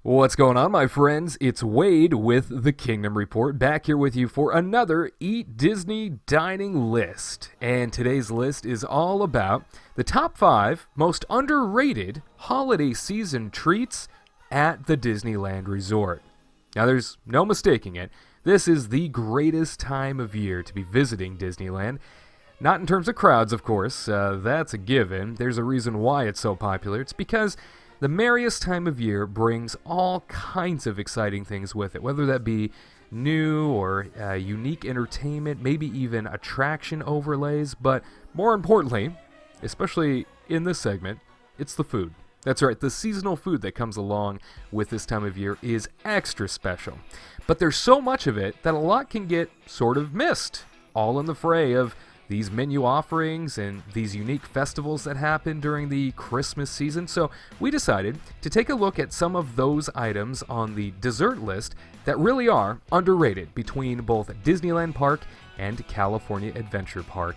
What's going on, my friends? It's Wade with the Kingdom Report, back here with you for another Eat Disney Dining list. And today's list is all about the top 5 most underrated holiday season treats at the Disneyland Resort. Now, there's no mistaking it. This is the greatest time of year to be visiting Disneyland. Not in terms of crowds, of course. That's a given. There's a reason why it's so popular. It's because the merriest time of year brings all kinds of exciting things with it, whether that be new or unique entertainment, maybe even attraction overlays, but more importantly, especially in this segment, it's the food. That's right, the seasonal food that comes along with this time of year is extra special. But there's so much of it that a lot can get sort of missed, all in the fray of these menu offerings and these unique festivals that happen during the Christmas season. So we decided to take a look at some of those items on the dessert list that really are underrated between both Disneyland Park and California Adventure Park.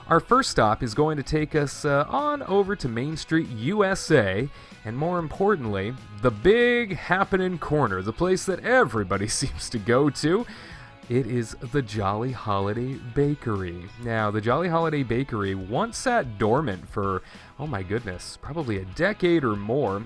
Our first stop is going to take us on over to Main Street, USA, and more importantly, the big happening corner, the place that everybody seems to go to. It is the Jolly Holiday Bakery. Now, the Jolly Holiday Bakery once sat dormant for, oh my goodness, probably a decade or more.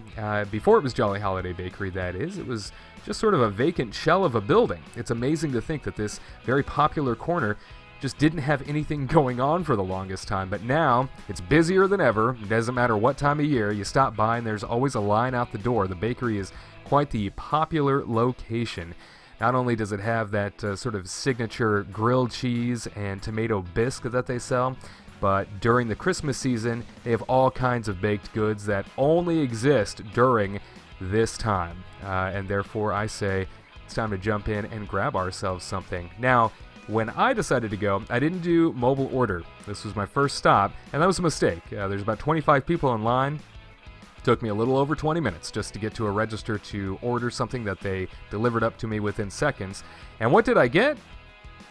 Before it was Jolly Holiday Bakery, that is. It was just sort of a vacant shell of a building. It's amazing to think that this very popular corner just didn't have anything going on for the longest time. But now, it's busier than ever. It doesn't matter what time of year. You stop by and there's always a line out the door. The bakery is quite the popular location. Not only does it have that sort of signature grilled cheese and tomato bisque that they sell, but during the Christmas season, they have all kinds of baked goods that only exist during this time. And therefore, I say it's time to jump in and grab ourselves something. Now, when I decided to go, I didn't do mobile order. This was my first stop, and that was a mistake. There's about 25 people in line. Took me a little over 20 minutes just to get to a register to order something that they delivered up to me within seconds. And what did I get?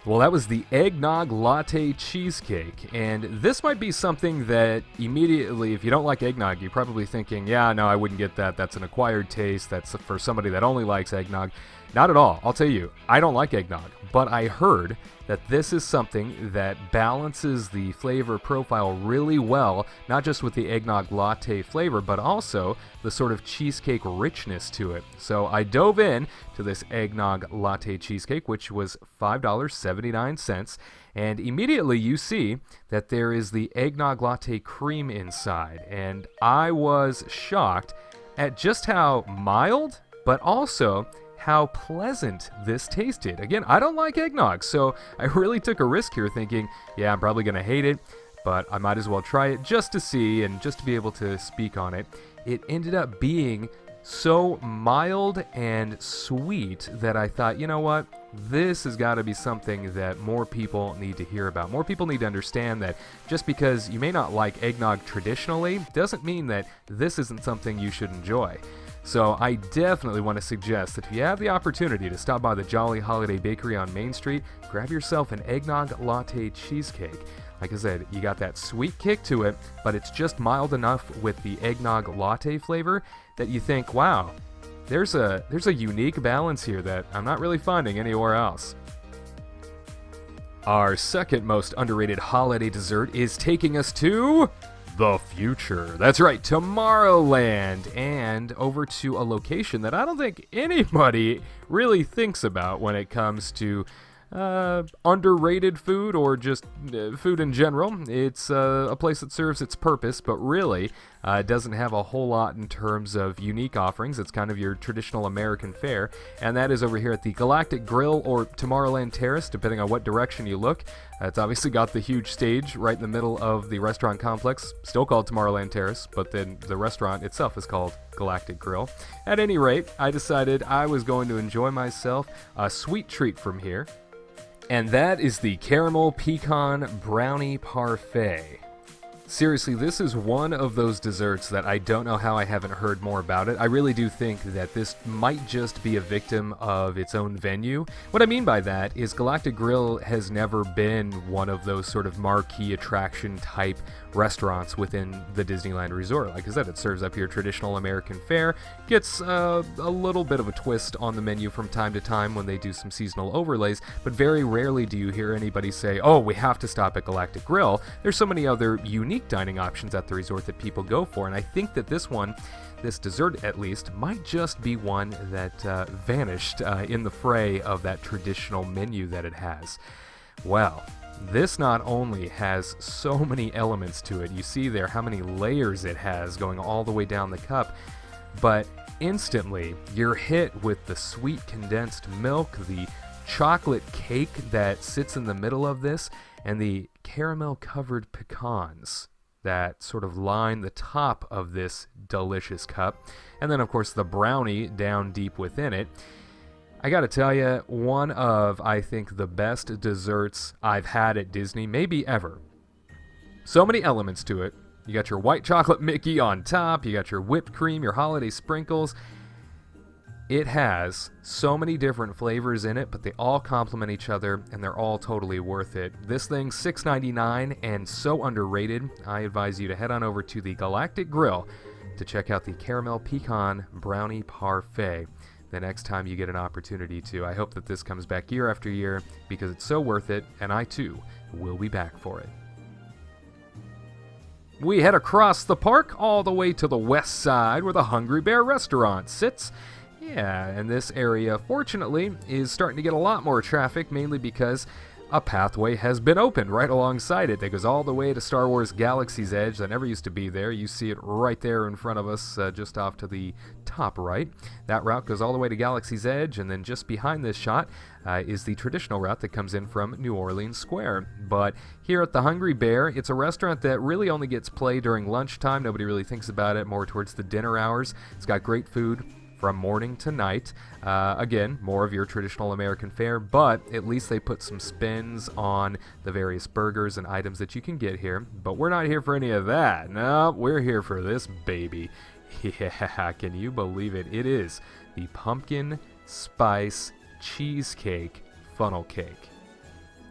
Well, that was the Eggnog Latte Cheesecake. And this might be something that immediately, if you don't like eggnog, you're probably thinking, yeah, no, I wouldn't get that. That's an acquired taste. That's for somebody that only likes eggnog. Not at all. I'll tell you, I don't like eggnog. But I heard that this is something that balances the flavor profile really well, not just with the eggnog latte flavor, but also the sort of cheesecake richness to it. So I dove in to this eggnog latte cheesecake, which was $5.79, and immediately you see that there is the eggnog latte cream inside, and I was shocked at just how mild, but also how pleasant this tasted. Again, I don't like eggnog, so I really took a risk here thinking, yeah, I'm probably going to hate it, but I might as well try it just to see and just to be able to speak on it. It ended up being so mild and sweet that I thought, you know what, this has got to be something that more people need to hear about. More people need to understand that just because you may not like eggnog traditionally doesn't mean that this isn't something you should enjoy. So I definitely want to suggest that if you have the opportunity to stop by the Jolly Holiday Bakery on Main Street, grab yourself an eggnog latte cheesecake. Like I said, you got that sweet kick to it, but it's just mild enough with the eggnog latte flavor that you think, wow, there's a unique balance here that I'm not really finding anywhere else. Our second most underrated holiday dessert is taking us to the future. That's right, Tomorrowland, and over to a location that I don't think anybody really thinks about when it comes to underrated food or just food in general. It's a place that serves its purpose, but really doesn't have a whole lot in terms of unique offerings. It's kind of your traditional American fare, and that is over here at the Galactic Grill or Tomorrowland Terrace, depending on what direction you look. It's obviously got the huge stage right in the middle of the restaurant complex, still called Tomorrowland Terrace, but then the restaurant itself is called Galactic Grill. At any rate, I decided I was going to enjoy myself a sweet treat from here, and that is the Caramel Pecan Brownie Parfait. Seriously, this is one of those desserts that I don't know how I haven't heard more about it. I really do think that this might just be a victim of its own venue. What I mean by that is Galactic Grill has never been one of those sort of marquee attraction type restaurants within the Disneyland Resort. Like I said, it serves up your traditional American fare, gets a little bit of a twist on the menu from time to time when they do some seasonal overlays, but very rarely do you hear anybody say, oh, we have to stop at Galactic Grill. There's so many other unique dining options at the resort that people go for, and I think that this dessert at least, might just be one that vanished in the fray of that traditional menu that it has. Well, this not only has so many elements to it, you see there how many layers it has going all the way down the cup, but instantly you're hit with the sweet condensed milk, the chocolate cake that sits in the middle of this, and the caramel covered pecans that sort of line the top of this delicious cup, and then of course the brownie down deep within it. I gotta tell you, one of, I think, the best desserts I've had at Disney, maybe ever. So many elements to it. You got your white chocolate Mickey on top, you got your whipped cream, your holiday sprinkles. It has so many different flavors in it, but they all complement each other, and they're all totally worth it. This thing's $6.99 and so underrated, I advise you to head on over to the Galactic Grill to check out the Caramel Pecan Brownie Parfait the next time you get an opportunity to. I hope that this comes back year after year because it's so worth it, and I too will be back for it. We head across the park all the way to the west side where the Hungry Bear restaurant sits. Yeah, and this area, fortunately, is starting to get a lot more traffic, mainly because a pathway has been opened right alongside it that goes all the way to Star Wars Galaxy's Edge. That never used to be there. You see it right there in front of us, just off to the top right. That route goes all the way to Galaxy's Edge, and then just behind this shot is the traditional route that comes in from New Orleans Square. But here at the Hungry Bear, it's a restaurant that really only gets play during lunchtime. Nobody really thinks about it, more towards the dinner hours. It's got great food from morning to night. Again, more of your traditional American fare, but at least they put some spins on the various burgers and items that you can get here. But we're not here for any of that. No, we're here for this baby. Yeah, can you believe it? It is the pumpkin spice cheesecake funnel cake.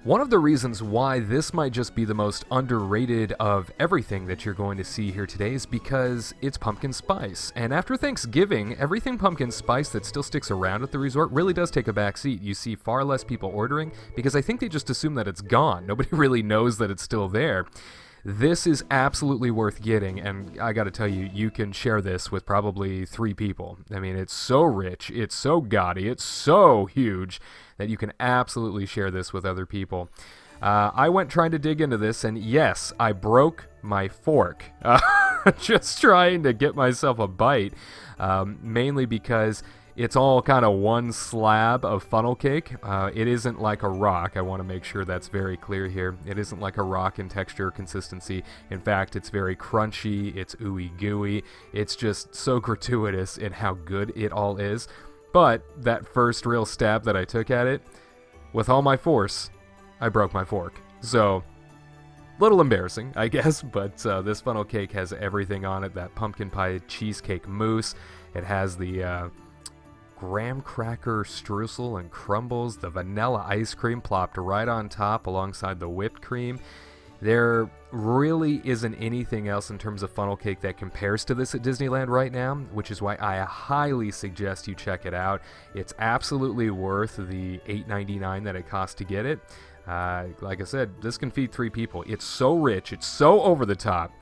One of the reasons why this might just be the most underrated of everything that you're going to see here today is because it's pumpkin spice. And after Thanksgiving, everything pumpkin spice that still sticks around at the resort really does take a back seat. You see far less people ordering because I think they just assume that it's gone. Nobody really knows that it's still there. This is absolutely worth getting, and I gotta tell you, you can share this with probably 3 people. I mean, it's so rich, it's so gaudy, it's so huge that you can absolutely share this with other people. I went trying to dig into this, and yes, I broke my fork just trying to get myself a bite, mainly because it's all kind of one slab of funnel cake. It isn't like a rock. I want to make sure that's very clear here. It isn't like a rock in texture or consistency. In fact, it's very crunchy. It's ooey gooey. It's just so gratuitous in how good it all is. But that first real stab that I took at it, with all my force, I broke my fork. So, little embarrassing, I guess, but this funnel cake has everything on it. That pumpkin pie cheesecake mousse. It has the graham cracker streusel and crumbles, the vanilla ice cream plopped right on top alongside the whipped cream. There really isn't anything else in terms of funnel cake that compares to this at Disneyland right now, which is why I highly suggest you check it out. It's absolutely worth the $8.99 that it costs to get it. Like I said, this can feed 3 people. It's so rich, it's so over the top,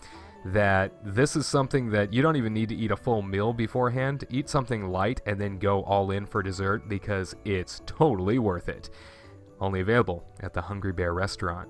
that this is something that you don't even need to eat a full meal beforehand. Eat something light and then go all in for dessert because it's totally worth it. Only available at the Hungry Bear restaurant.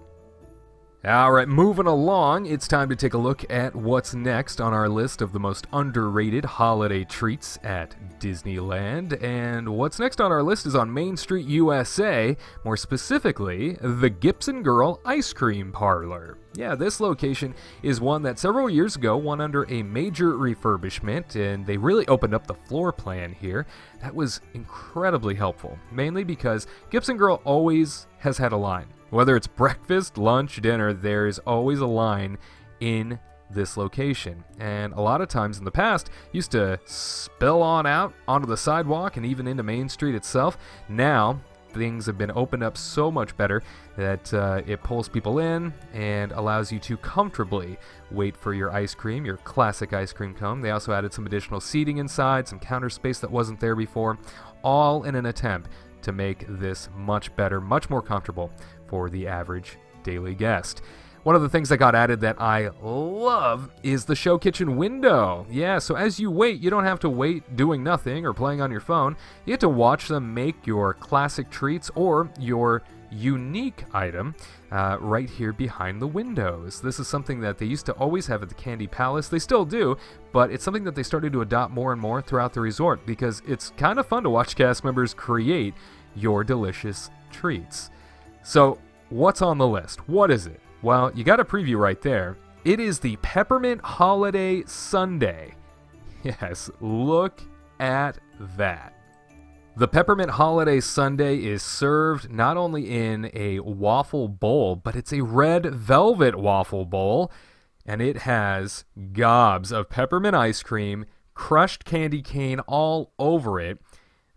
Alright, moving along, it's time to take a look at what's next on our list of the most underrated holiday treats at Disneyland. And what's next on our list is on Main Street, USA, more specifically, the Gibson Girl Ice Cream Parlor. Yeah, this location is one that several years ago went under a major refurbishment, and they really opened up the floor plan here. That was incredibly helpful, mainly because Gibson Girl always has had a line. Whether it's breakfast, lunch, dinner, there's always a line in this location. And a lot of times in the past, used to spill on out onto the sidewalk and even into Main Street itself. Now, things have been opened up so much better that it pulls people in and allows you to comfortably wait for your ice cream, your classic ice cream cone. They also added some additional seating inside, some counter space that wasn't there before, all in an attempt to make this much better, much more comfortable for the average daily guest. One of the things that got added that I love is the show kitchen window. Yeah, so as you wait, you don't have to wait doing nothing or playing on your phone. You get to watch them make your classic treats or your unique item right here behind the windows. This is something that they used to always have at the Candy Palace. They still do, but it's something that they started to adopt more and more throughout the resort because it's kind of fun to watch cast members create your delicious treats. So, what's on the list? What is it? Well, you got a preview right there. It is the Peppermint Holiday Sundae. Yes, look at that. The Peppermint Holiday Sundae is served not only in a waffle bowl, but it's a red velvet waffle bowl, and it has gobs of peppermint ice cream, crushed candy cane all over it.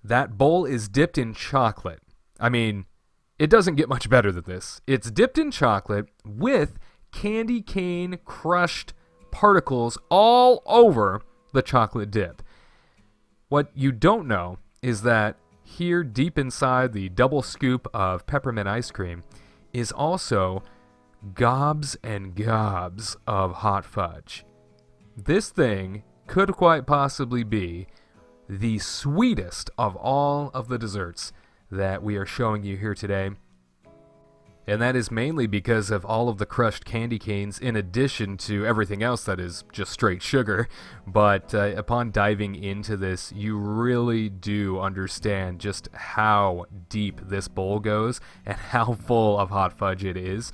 That bowl is dipped in chocolate. I mean, it doesn't get much better than this. It's dipped in chocolate with candy cane crushed particles all over the chocolate dip. What you don't know is that here deep inside the double scoop of peppermint ice cream is also gobs and gobs of hot fudge. This thing could quite possibly be the sweetest of all of the desserts that we are showing you here today. And that is mainly because of all of the crushed candy canes in addition to everything else that is just straight sugar. But upon diving into this, you really do understand just how deep this bowl goes and how full of hot fudge it is.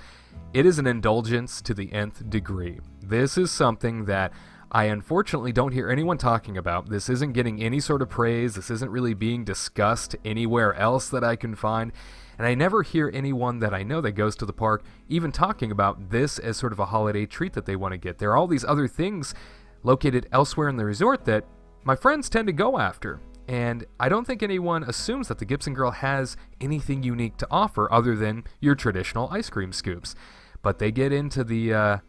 It is an indulgence to the nth degree. This is something that I unfortunately don't hear anyone talking about. This isn't getting any sort of praise. This isn't really being discussed anywhere else that I can find. And I never hear anyone that I know that goes to the park even talking about this as sort of a holiday treat that they want to get. There are all these other things located elsewhere in the resort that my friends tend to go after. And I don't think anyone assumes that the Gibson Girl has anything unique to offer other than your traditional ice cream scoops. But they get into the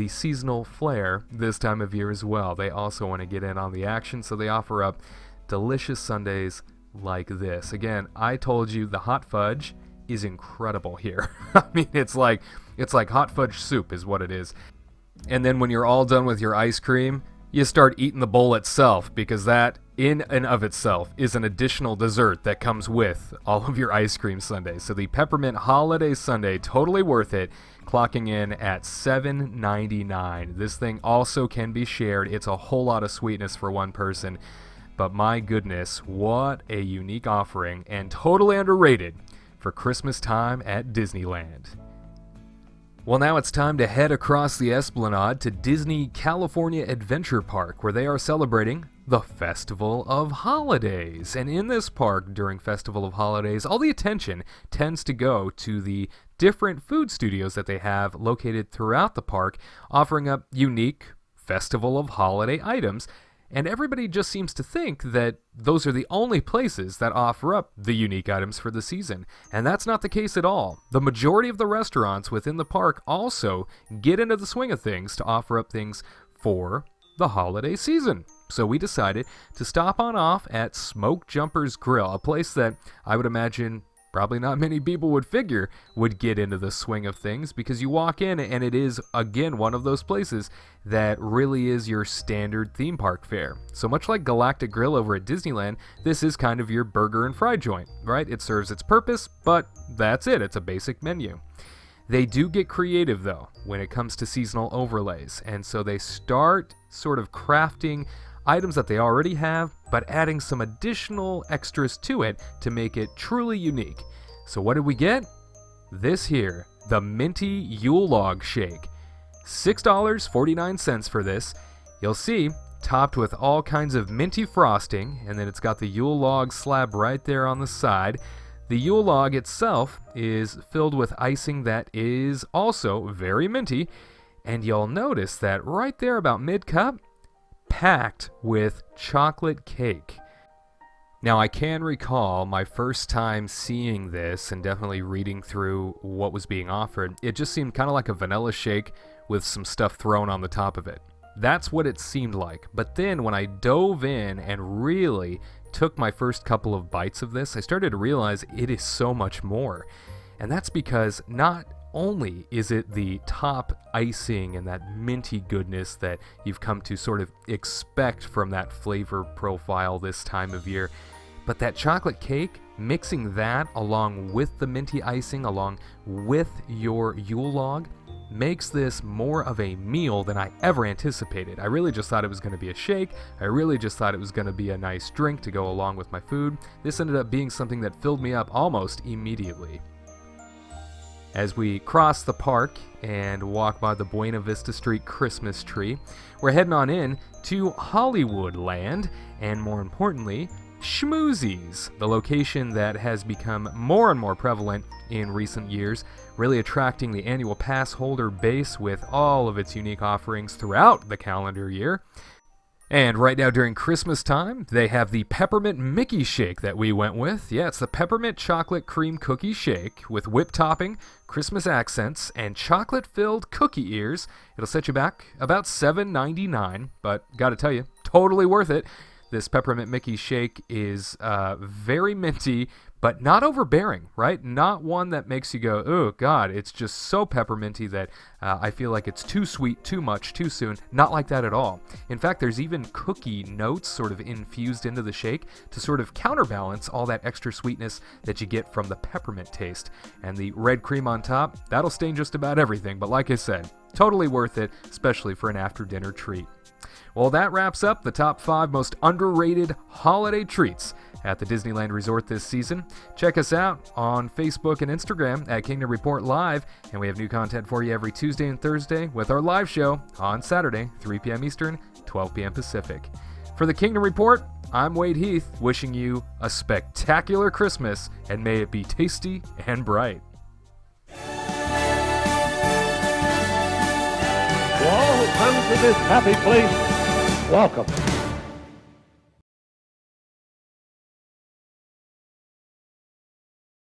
seasonal flair this time of year as well. They also want to get in on the action, so they offer up delicious sundaes like this. Again, I told you the hot fudge is incredible here. I mean, it's like hot fudge soup is what it is. And then when you're all done with your ice cream, you start eating the bowl itself, because that in and of itself is an additional dessert that comes with all of your ice cream sundaes. So the Peppermint Holiday Sundae, totally worth it, clocking in at $7.99. This thing also can be shared. It's a whole lot of sweetness for one person, but my goodness, what a unique offering, and totally underrated for Christmas time at Disneyland. Well, now it's time to head across the Esplanade to Disney California Adventure Park, where they are celebrating the Festival of Holidays. And in this park, during Festival of Holidays, all the attention tends to go to the different food studios that they have located throughout the park, offering up unique Festival of Holiday items. And everybody just seems to think that those are the only places that offer up the unique items for the season. And that's not the case at all. The majority of the restaurants within the park also get into the swing of things to offer up things for the holiday season. So we decided to stop on off at Smokejumpers Grill, a place that I would imagine probably not many people would figure would get into the swing of things, because you walk in and it is, again, one of those places that really is your standard theme park fare. So much like Galactic Grill over at Disneyland, this is kind of your burger and fry joint, right? It serves its purpose, but that's it. It's a basic menu. They do get creative, though, when it comes to seasonal overlays, and so they start sort of crafting items that they already have, but adding some additional extras to it to make it truly unique. So what did we get? This here, the Minty Yule Log Shake. $6.49 for this. You'll see, topped with all kinds of minty frosting, and then it's got the Yule Log slab right there on the side. The Yule Log itself is filled with icing that is also very minty, And you'll notice that right there about mid-cup, packed with chocolate cake. Now, I can recall my first time seeing this and definitely reading through what was being offered. It just seemed kind of like a vanilla shake with some stuff thrown on the top of it. That's what it seemed like. But then when I dove in and really took my first couple of bites of this, I started to realize it is so much more. And that's because not only is it the top icing and that minty goodness that you've come to sort of expect from that flavor profile this time of year, but that chocolate cake, mixing that along with the minty icing, along with your Yule log, makes this more of a meal than I ever anticipated. I really just thought it was going to be a shake. I really just thought it was going to be a nice drink to go along with my food. This ended up being something that filled me up almost immediately. As we cross the park and walk by the Buena Vista Street Christmas tree, we're heading on in to Hollywood Land, and more importantly, Schmoozies, the location that has become more and more prevalent in recent years, really attracting the annual pass holder base with all of its unique offerings throughout the calendar year. And right now during Christmas time, they have the Peppermint Mickey Shake that we went with. Yeah, it's the Peppermint Chocolate Cream Cookie Shake with whipped topping, Christmas accents, and chocolate-filled cookie ears. It'll set you back about $7.99, but gotta tell you, totally worth it. This Peppermint Mickey Shake is very minty, but not overbearing, right? Not one that makes you go, oh God, it's just so pepperminty that I feel like it's too sweet, too much, too soon. Not like that at all. In fact, there's even cookie notes sort of infused into the shake to sort of counterbalance all that extra sweetness that you get from the peppermint taste. And the red cream on top, that'll stain just about everything. But like I said, totally worth it, especially for an after-dinner treat. Well, that wraps up the top 5 most underrated holiday treats at the Disneyland Resort this season. Check us out on Facebook and Instagram at Kingdom Report Live, and we have new content for you every Tuesday and Thursday with our live show on Saturday, 3 p.m. Eastern, 12 p.m. Pacific. For the Kingdom Report, I'm Wade Heath, wishing you a spectacular Christmas, and may it be tasty and bright. To all who come to this happy place, welcome.